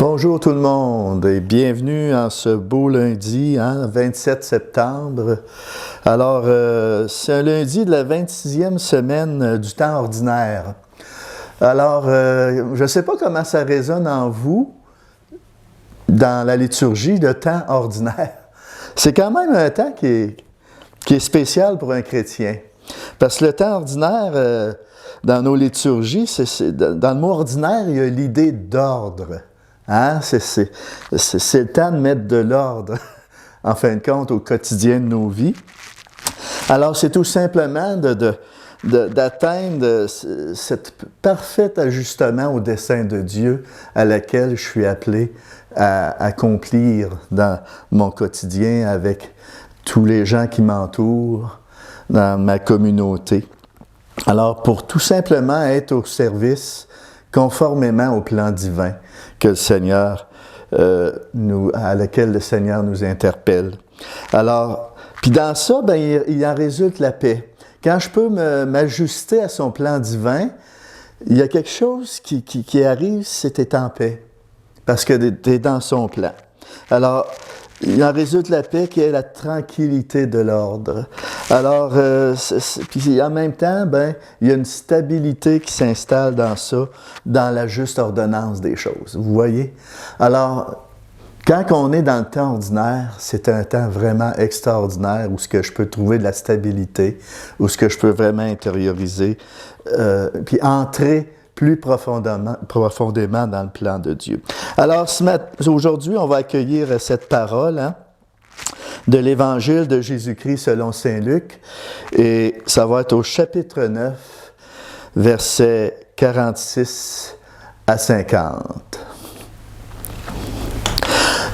Bonjour tout le monde et bienvenue en ce beau lundi, 27 septembre. Alors, c'est un lundi de la 26e semaine du temps ordinaire. Alors, je ne sais pas comment ça résonne en vous dans la liturgie de temps ordinaire. C'est quand même un temps qui est spécial pour un chrétien. Parce que le temps ordinaire, dans nos liturgies, dans le mot ordinaire, il y a l'idée d'ordre. C'est le temps de mettre de l'ordre, en fin de compte, au quotidien de nos vies. Alors, c'est tout simplement d'atteindre cet parfait ajustement au dessein de Dieu à laquelle je suis appelé à accomplir dans mon quotidien avec tous les gens qui m'entourent, dans ma communauté. Alors, pour tout simplement être au service conformément au plan divin que le Seigneur, à lequel le Seigneur nous interpelle. Alors, puis dans ça, il en résulte la paix. Quand je peux m'ajuster à son plan divin, il y a quelque chose qui arrive, c'est que tu es en paix, parce que tu es dans son plan. Alors, il en résulte la paix qui est la tranquillité de l'ordre. Alors, puis en même temps, il y a une stabilité qui s'installe dans ça, dans la juste ordonnance des choses. Vous voyez? Alors, quand on est dans le temps ordinaire, c'est un temps vraiment extraordinaire où ce que je peux trouver de la stabilité, où ce que je peux vraiment intérioriser, puis entrer plus profondément dans le plan de Dieu. Alors, aujourd'hui, on va accueillir cette parole de l'Évangile de Jésus-Christ selon saint Luc, et ça va être au chapitre 9, versets 46 à 50.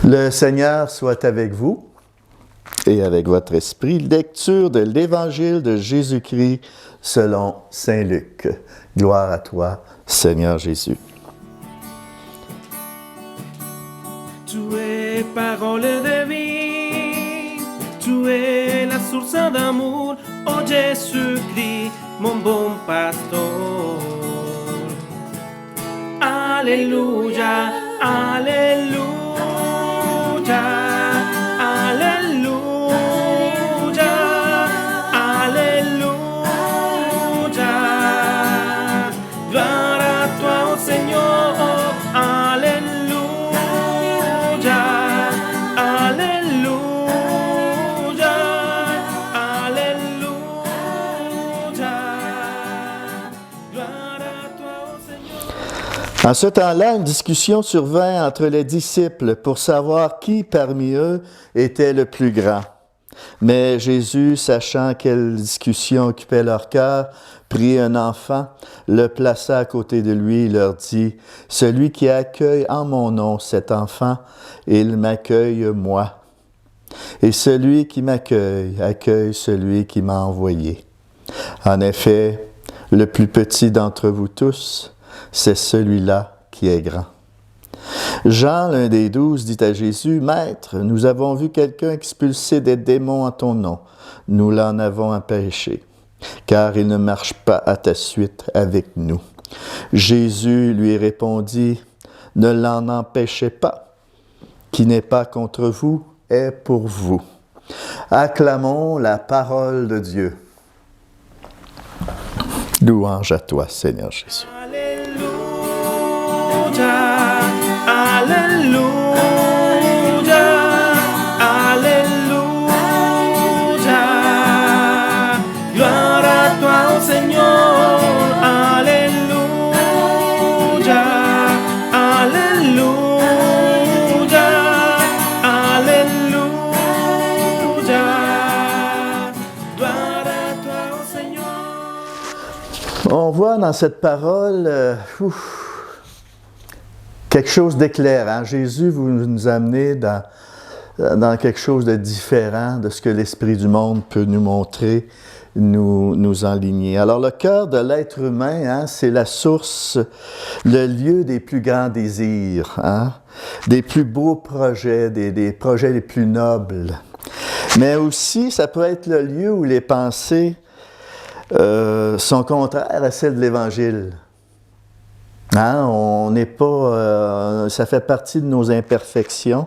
Le Seigneur soit avec vous et avec votre esprit. Lecture de l'Évangile de Jésus-Christ selon saint Luc. Gloire à toi, Seigneur Jésus. Tu es parole de vie, tu es la source d'amour, oh Jésus-Christ, mon bon pasteur. Alléluia, alléluia, alléluia, alléluia. Gloire à toi, oh Seigneur, alléluia, alléluia, alléluia. Gloire à toi, oh Seigneur. En ce temps-là, une discussion survint entre les disciples pour savoir qui parmi eux était le plus grand. Mais Jésus, sachant quelle discussion occupait leur cœur, prit un enfant, le plaça à côté de lui et leur dit, « Celui qui accueille en mon nom cet enfant, il m'accueille moi. Et celui qui m'accueille, accueille celui qui m'a envoyé. En effet, le plus petit d'entre vous tous, c'est celui-là qui est grand. » Jean, l'un des 12, dit à Jésus, « Maître, nous avons vu quelqu'un expulser des démons en ton nom. Nous l'en avons empêché, car il ne marche pas à ta suite avec nous. » Jésus lui répondit, « Ne l'en empêchez pas. Qui n'est pas contre vous est pour vous. » Acclamons la parole de Dieu. Louange à toi, Seigneur Jésus. Alléluia, alléluia, alléluia. Gloire à toi, oh Seigneur, alléluia, alléluia, alléluia. Gloire à toi, oh Seigneur. On voit dans cette parole quelque chose d'éclairant. Jésus, vous nous amenez dans quelque chose de différent de ce que l'Esprit du monde peut nous montrer, nous enligner. Alors, le cœur de l'être humain, c'est la source, le lieu des plus grands désirs, des plus beaux projets, des projets les plus nobles. Mais aussi, ça peut être le lieu où les pensées sont contraires à celles de l'Évangile. On on n'est pas... ça fait partie de nos imperfections.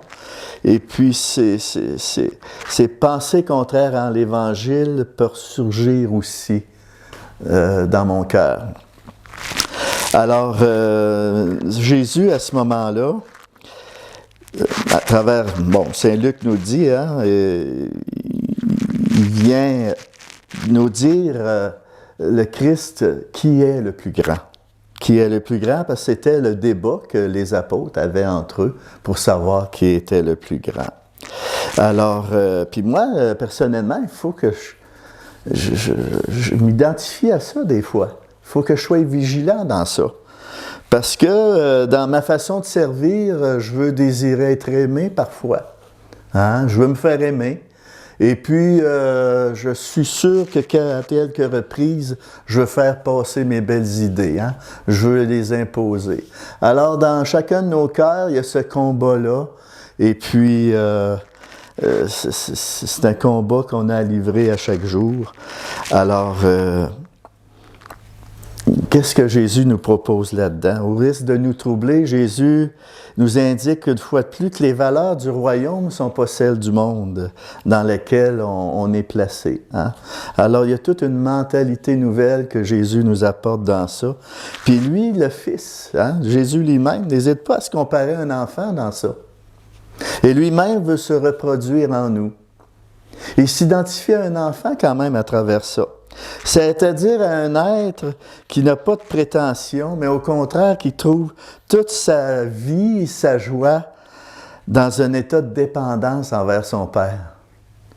Et puis, ces pensées contraires à l'Évangile peuvent surgir aussi dans mon cœur. Alors, Jésus, à ce moment-là, à travers... Bon, Saint Luc nous dit, hein, il vient nous dire, le Christ, qui est le plus grand? Qui est le plus grand? Parce que c'était le débat que les apôtres avaient entre eux pour savoir qui était le plus grand. Alors, puis moi, personnellement, il faut que je m'identifie à ça des fois. Il faut que je sois vigilant dans ça. Parce que dans ma façon de servir, je veux désirer être aimé parfois. Hein? Je veux me faire aimer. Et puis, je suis sûr que à quelques reprises, je veux faire passer mes belles idées. Hein? Je veux les imposer. Alors, dans chacun de nos cœurs, il y a ce combat-là. Et puis, c'est un combat qu'on a à livrer à chaque jour. Alors, qu'est-ce que Jésus nous propose là-dedans? Au risque de nous troubler, Jésus nous indique une fois de plus que les valeurs du royaume ne sont pas celles du monde dans lequel on est placé. Hein? Alors, il y a toute une mentalité nouvelle que Jésus nous apporte dans ça. Puis lui, le Fils, hein? Jésus lui-même, n'hésite pas à se comparer à un enfant dans ça. Et lui-même veut se reproduire en nous. Il s'identifie à un enfant quand même à travers ça. C'est-à-dire à un être qui n'a pas de prétention, mais au contraire qui trouve toute sa vie, sa joie dans un état de dépendance envers son Père.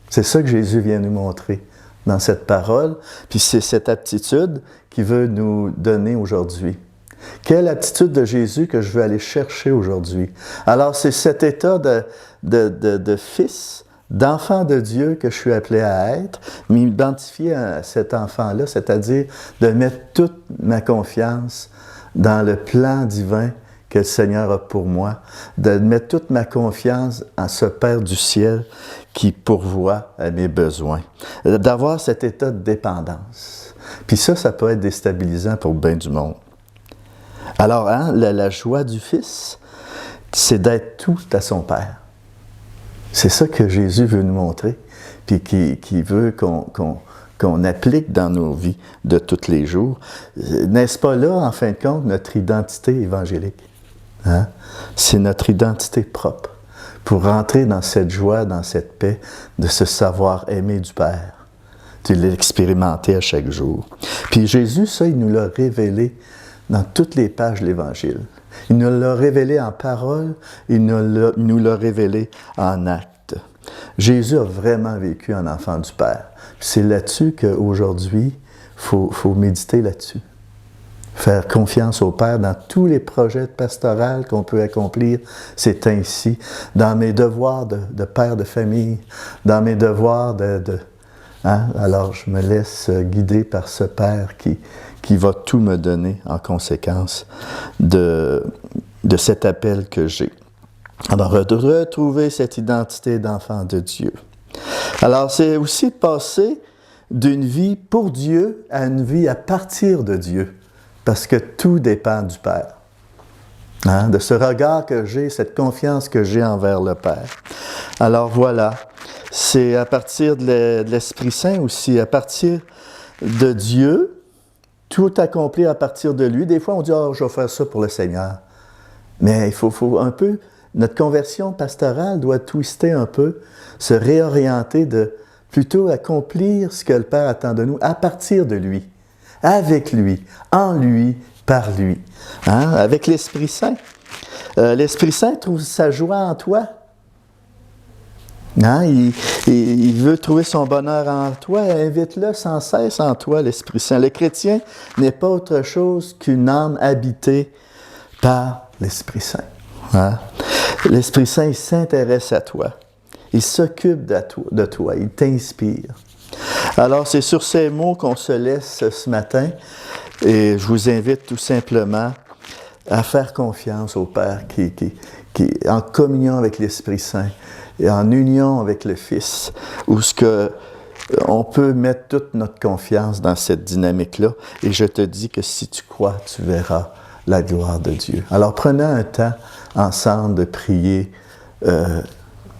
C'est ça que Jésus vient nous montrer dans cette parole, puis c'est cette aptitude qu'il veut nous donner aujourd'hui. Quelle attitude de Jésus que je veux aller chercher aujourd'hui? Alors, c'est cet état de fils, d'enfant de Dieu que je suis appelé à être, m'identifier à cet enfant-là, c'est-à-dire de mettre toute ma confiance dans le plan divin que le Seigneur a pour moi, de mettre toute ma confiance en ce Père du ciel qui pourvoit à mes besoins, d'avoir cet état de dépendance. Puis ça peut être déstabilisant pour bien du monde. Alors, hein, la joie du Fils, c'est d'être tout à son Père. C'est ça que Jésus veut nous montrer, puis qui veut qu'on applique dans nos vies de tous les jours. N'est-ce pas là, en fin de compte, notre identité évangélique? Hein? C'est notre identité propre pour rentrer dans cette joie, dans cette paix, de se savoir aimer du Père, de l'expérimenter à chaque jour. Puis Jésus, ça, il nous l'a révélé dans toutes les pages de l'Évangile. Il nous l'a révélé en parole, il nous l'a révélé en acte. Jésus a vraiment vécu un enfant du Père. C'est là-dessus qu'aujourd'hui, il faut méditer là-dessus. Faire confiance au Père dans tous les projets pastoraux qu'on peut accomplir, c'est ainsi. Dans mes devoirs de père de famille, dans mes devoirs hein? Alors, je me laisse guider par ce Père qui va tout me donner en conséquence de cet appel que j'ai. Alors, retrouver cette identité d'enfant de Dieu. Alors, c'est aussi passer d'une vie pour Dieu à une vie à partir de Dieu, parce que tout dépend du Père. Hein? De ce regard que j'ai, cette confiance que j'ai envers le Père. Alors voilà, c'est à partir de l'Esprit Saint aussi, à partir de Dieu, tout accomplir à partir de lui. Des fois, on dit « Ah, je vais faire ça pour le Seigneur ». Mais il faut un peu, notre conversion pastorale doit twister un peu, se réorienter de plutôt accomplir ce que le Père attend de nous à partir de lui, avec lui, en lui, par lui. Hein? Avec l'Esprit Saint. L'Esprit Saint trouve sa joie en toi. Hein? Il veut trouver son bonheur en toi. Invite-le sans cesse en toi, l'Esprit Saint. Le chrétien n'est pas autre chose qu'une âme habitée par l'Esprit Saint. Hein? L'Esprit Saint, il s'intéresse à toi. Il s'occupe de toi. Il t'inspire. Alors, c'est sur ces mots qu'on se laisse ce matin. Et je vous invite tout simplement à faire confiance au Père qui est en communion avec l'Esprit Saint et en union avec le Fils, où on peut mettre toute notre confiance dans cette dynamique-là. Et je te dis que si tu crois, tu verras la gloire de Dieu. Alors prenons un temps ensemble de prier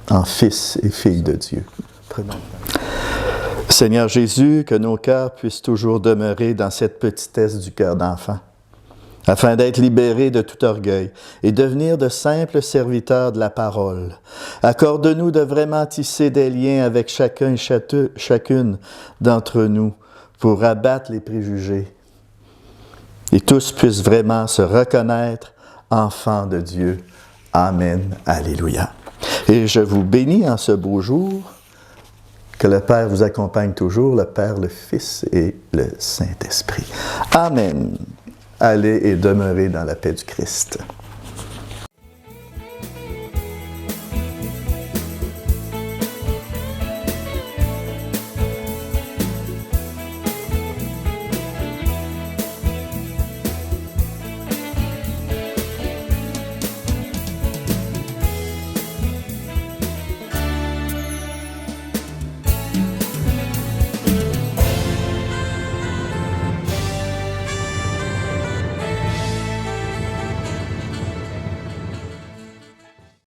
en fils et filles de Dieu. Prenons un temps. Seigneur Jésus, que nos cœurs puissent toujours demeurer dans cette petitesse du cœur d'enfant, afin d'être libérés de tout orgueil et devenir de simples serviteurs de la parole. Accorde-nous de vraiment tisser des liens avec chacun et chacune d'entre nous pour abattre les préjugés et tous puissent vraiment se reconnaître enfants de Dieu. Amen. Alléluia. Et je vous bénis en ce beau jour. Que le Père vous accompagne toujours, le Père, le Fils et le Saint-Esprit. Amen. Allez et demeurez dans la paix du Christ.